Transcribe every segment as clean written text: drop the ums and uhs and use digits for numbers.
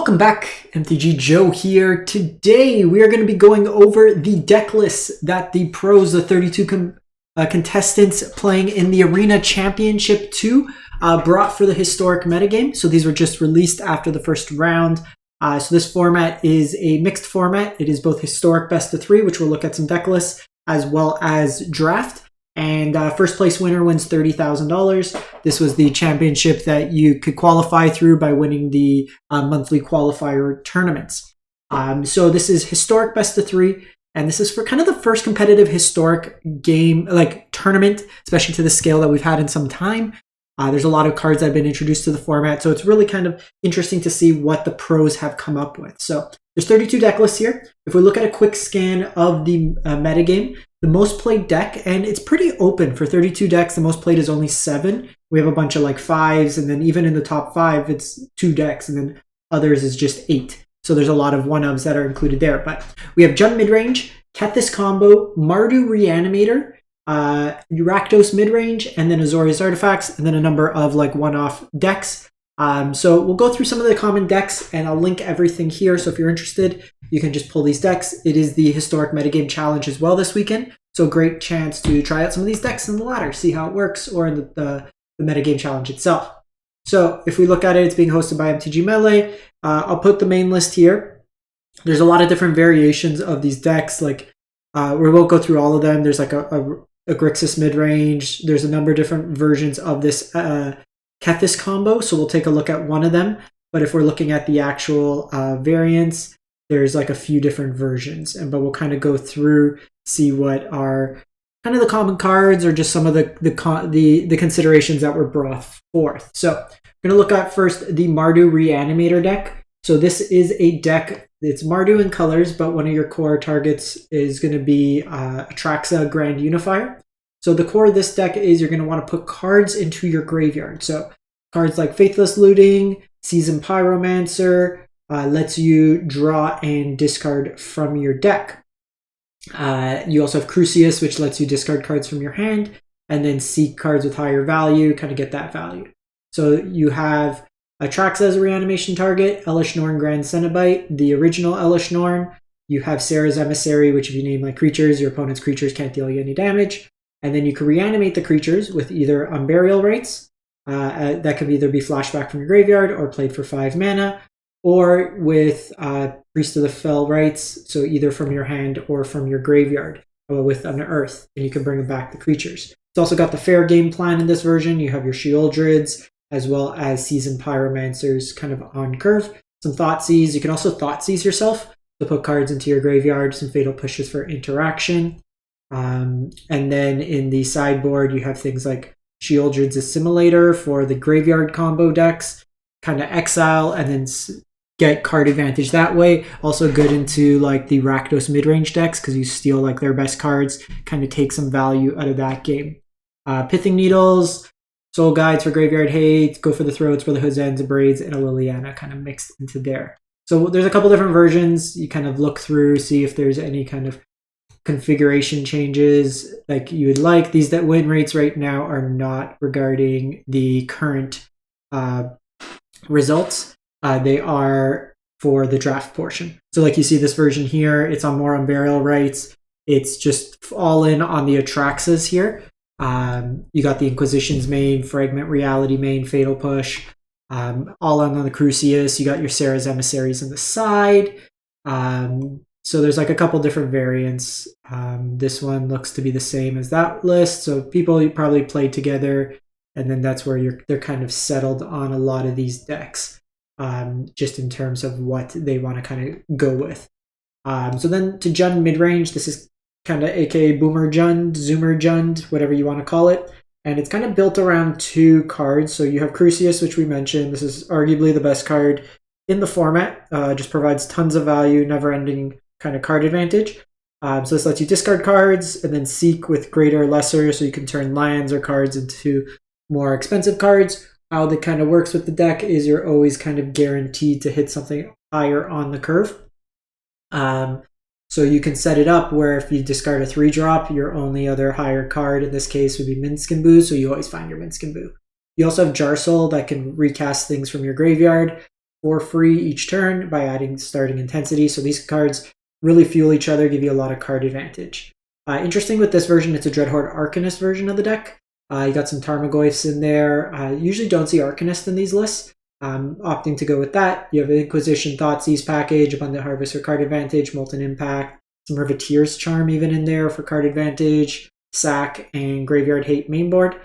Welcome back, MTG Joe here. Today we are going to be going over the deck lists that the pros, the 32 contestants playing in the Arena Championship 2 brought for the historic metagame. So these were just released after the first round. So this format is a mixed format. It is both historic best of 3, which we'll look at some deck lists, as well as draft. And first place winner wins $30,000. This was the championship that you could qualify through by winning the monthly qualifier tournaments. So this is historic best of 3, and this is for kind of the first competitive historic game, like tournament, especially to the scale that we've had in some time. There's a lot of cards that have been introduced to the format, so it's really kind of interesting to see what the pros have come up with. So there's 32 deck lists here. If we look at a quick scan of the metagame, the most played deck, and it's pretty open for 32 decks, the most played is only 7. We have a bunch of like 5s, and then even in the top 5, it's 2 decks, and then others is just 8. So there's a lot of 1-ofs that are included there. But we have Jund midrange, Kethis combo, Mardu Reanimator, Rakdos midrange, and then Azorius artifacts, and then a number of like 1-off decks. So we'll go through some of the common decks, and I'll link everything here. So if you're interested, you can just pull these decks. It is the Historic Metagame Challenge as well this weekend. So great chance to try out some of these decks in the ladder, see how it works, or in the Metagame Challenge itself. So if we look at it, it's being hosted by MTG Melee. I'll put the main list here. There's a lot of different variations of these decks. Like we won't go through all of them. There's like a Grixis midrange. There's a number of different versions of this Kethis combo, so we'll take a look at one of them. But if we're looking at the actual variants, there's like a few different versions, but we'll kind of go through, see what are kind of the common cards or just some of the considerations that were brought forth. So I'm going to look at first the Mardu Reanimator deck. So this is a deck, it's Mardu in colors, but one of your core targets is going to be Atraxa Grand Unifier. So the core of this deck is you're going to want to put cards into your graveyard. So cards like Faithless Looting, Seasoned Pyromancer, lets you draw and discard from your deck. You also have Crucius, which lets you discard cards from your hand, and then seek cards with higher value, kind of get that value. So you have Atraxa as a reanimation target, Elesh Norn Grand Cenobite, the original Elesh Norn. You have Sarah's Emissary, which if you name like creatures, your opponent's creatures can't deal you any damage. And then you can reanimate the creatures with either Unburial Rites, that could either be flashback from your graveyard or played for 5 mana, or with Priest of the Fell Rites, so either from your hand or from your graveyard with an Earth, and you can bring back the creatures. It's also got the fair game plan in this version. You have your Sheoldreds, as well as Seasoned Pyromancers kind of on curve. Some Thoughtseize. You can also Thoughtseize yourself to put cards into your graveyard, some Fatal Pushes for interaction. And then in the sideboard, you have things like Sheoldred's Assimilator for the graveyard combo decks, kind of exile and then get card advantage that way. Also good into like the Rakdos midrange decks because you steal like their best cards, kind of take some value out of that game. Pithing Needles, Soul Guides for Graveyard Hate, Go for the Throats, Brotherhood's Ends, Braids, and a Liliana kind of mixed into there. So there's a couple different versions. You kind of look through, see if there's any kind of configuration changes like you would like. These that win rates right now are not regarding the current results. They are for the draft portion. So like you see this version here, it's on more on Burial Rites. It's just all in on the Atraxas here. You got the Inquisition's main, Fragment Reality main, Fatal Push, all on the Crucius. You got your Sarah's Emissaries on the side. So there's like a couple different variants. This one looks to be the same as that list. So people you probably played together, and then that's where they're kind of settled on a lot of these decks, just in terms of what they want to kind of go with. So then to Jund midrange, this is kind of aka Boomer Jund, Zoomer Jund, whatever you want to call it. And it's kind of built around 2 cards. So you have Crucius, which we mentioned. This is arguably the best card in the format. Just provides tons of value, never-ending kind of card advantage. So this lets you discard cards and then seek with greater or lesser, so you can turn lands or cards into more expensive cards. How that kind of works with the deck is you're always kind of guaranteed to hit something higher on the curve. So you can set it up where if you discard a 3-drop, your only other higher card in this case would be Minskin so you always find your Minskin. You also have Jarsoul that can recast things from your graveyard, for free each turn by adding starting intensity. So these cards really fuel each other, give you a lot of card advantage. Interesting with this version, it's a Dreadhorde Arcanist version of the deck. You got some Tarmogoyfs in there. Usually don't see Arcanist in these lists. Opting to go with that. You have Inquisition, Thoughtseize package, Abundant Harvest for card advantage, Molten Impact, some Riveteer's Charm even in there for card advantage, Sack, and Graveyard Hate mainboard.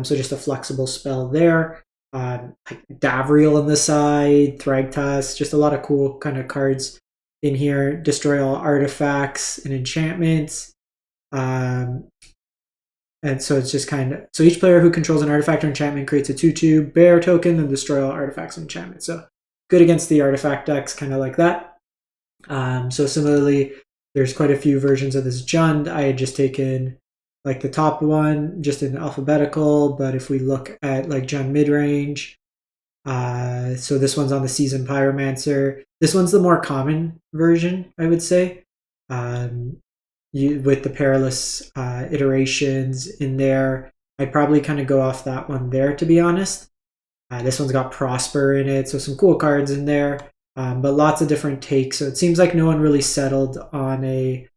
So just a flexible spell there. Like Davriel on the side, Thragtusk, just a lot of cool kind of cards in here. Destroy all artifacts and enchantments. And so it's just kind of, so each player who controls an artifact or enchantment creates a 2/2 bear token and destroy all artifacts and enchantments. So good against the artifact decks, kind of like that. So similarly, there's quite a few versions of this Jund. I had just taken like the top one, just in alphabetical, but if we look at like Jund midrange, so this one's on the Seasoned Pyromancer. This one's the more common version, I would say. With the Perilous iterations in there, I'd probably kind of go off that one there, to be honest. This one's got Prosper in it, so some cool cards in there, but lots of different takes. So it seems like no one really settled on a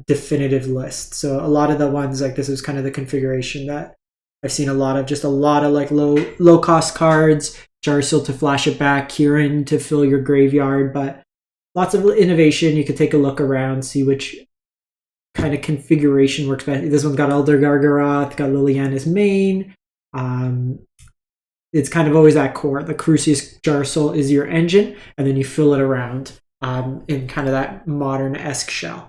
definitive list. So a lot of the ones, like this is kind of the configuration that I've seen a lot of like low cost cards, Jarsil to flash it back, Kieran to fill your graveyard, but lots of innovation. You could take a look around, see which kind of configuration works best. This one's got Elder Gargaroth, got Liliana's main. It's kind of always that core. The Crucius Jarsil is your engine, and then you fill it around in kind of that modern-esque shell.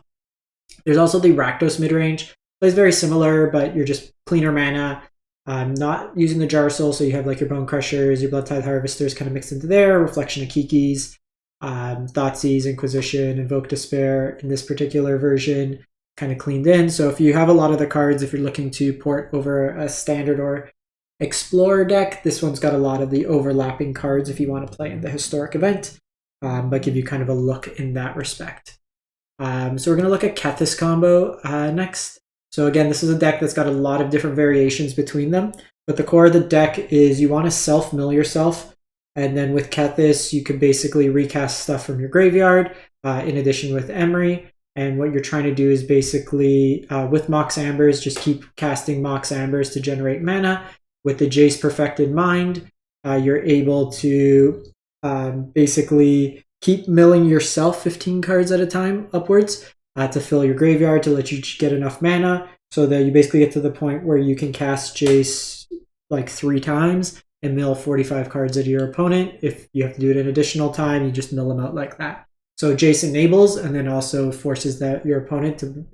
There's also the Rakdos midrange. Plays very similar, but you're just cleaner mana. Not using the Jarsil, so you have like your Bone Crushers, your Bloodtithe Harvesters kind of mixed into there, Reflection of Kikis, Thoughtseize, Inquisition, Invoke Despair in this particular version, kind of cleaned in. So if you have a lot of the cards, if you're looking to port over a standard or Explorer deck, this one's got a lot of the overlapping cards if you want to play in the historic event, but give you kind of a look in that respect. So we're going to look at Kethis combo next. So again, this is a deck that's got a lot of different variations between them, but the core of the deck is you want to self-mill yourself, and then with Kethis, you can basically recast stuff from your graveyard, in addition with Emery. And what you're trying to do is basically, with Mox Ambers, just keep casting Mox Ambers to generate mana. With the Jace Perfected Mind, you're able to basically keep milling yourself 15 cards at a time upwards to fill your graveyard to let you get enough mana, so that you basically get to the point where you can cast Jace like 3 times and mill 45 cards at your opponent. If you have to do it an additional time, you just mill them out like that. So Jace enables and then also forces your opponent to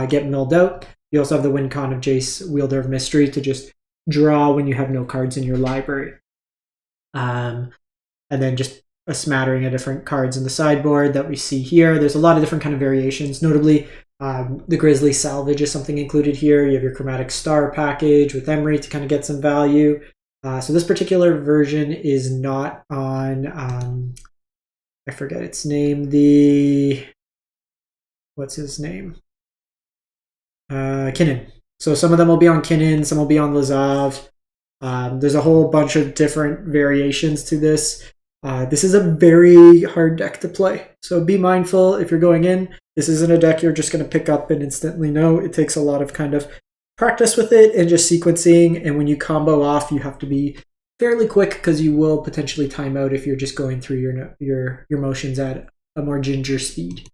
get milled out. You also have the win con of Jace, Wielder of Mystery, to just draw when you have no cards in your library. And then just a smattering of different cards in the sideboard that we see here. There's a lot of different kind of variations. Notably, the Grizzly Salvage is something included here. You have your Chromatic Star package with Emery to kind of get some value. So this particular version is not on... I forget its name, what's his name? Kinnan. So some of them will be on Kinnan, some will be on Lazav. There's a whole bunch of different variations to this. This is a very hard deck to play, so be mindful if you're going in. This isn't a deck you're just going to pick up and instantly know. It takes a lot of kind of practice with it and just sequencing, and when you combo off, you have to be fairly quick because you will potentially time out if you're just going through your motions at a more ginger speed.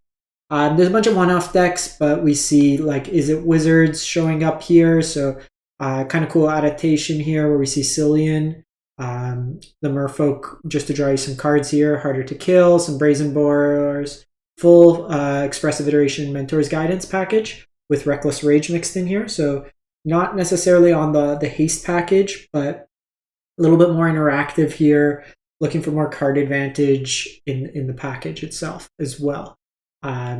There's a bunch of one-off decks, but we see like Is-It Wizards showing up here, so kind of cool adaptation here where we see Cillian, the Merfolk, just to draw you some cards here, Harder to Kill, some Brazen Borers, full Expressive Iteration Mentor's Guidance package with Reckless Rage mixed in here, so not necessarily on the haste package, but a little bit more interactive here, looking for more card advantage in the package itself as well.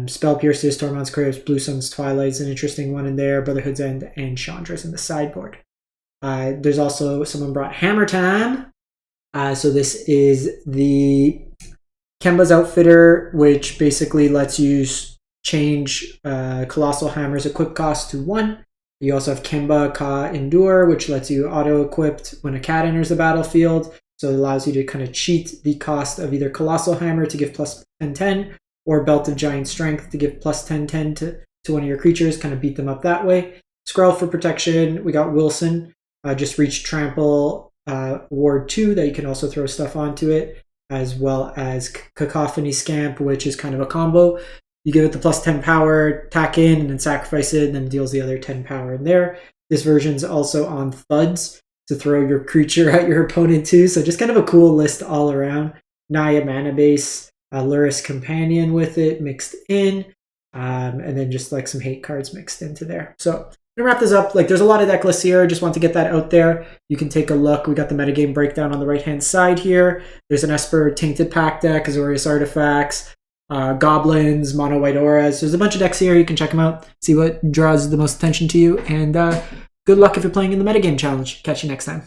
Spell Pierces, Tormod's Crypt, Blue Sun's Twilight is an interesting one in there, Brotherhood's End, and Chandra's in the sideboard. There's also someone brought Hammer Time. So this is the Kemba's Outfitter, which basically lets you change Colossal Hammer's equip cost to 1. You also have Kemba Ka Endure, which lets you auto-equipped when a cat enters the battlefield. So it allows you to kind of cheat the cost of either Colossal Hammer to give plus 10/10 or Belt of Giant Strength to give plus 10/10 to one of your creatures, kind of beat them up that way. Scroll for protection. We got Wilson, just reach Trample, Ward 2 that you can also throw stuff onto it, as well as Cacophony Scamp, which is kind of a combo. You give it the plus 10 power, attack in, and then sacrifice it, and then deals the other 10 power in there. This version's also on Thuds to throw your creature at your opponent too. So just kind of a cool list all around. Naya Mana Base, Luris Companion with it mixed in, and then just like some hate cards mixed into there. So I'm gonna wrap this up. Like, there's a lot of deck lists here. Just want to get that out there. You can take a look. We got the metagame breakdown on the right-hand side here. There's an Esper Tainted Pack deck, Azorius Artifacts, Goblins, Mono White Auras. There's a bunch of decks here. You can check them out, see what draws the most attention to you, and good luck if you're playing in the metagame challenge. Catch you next time.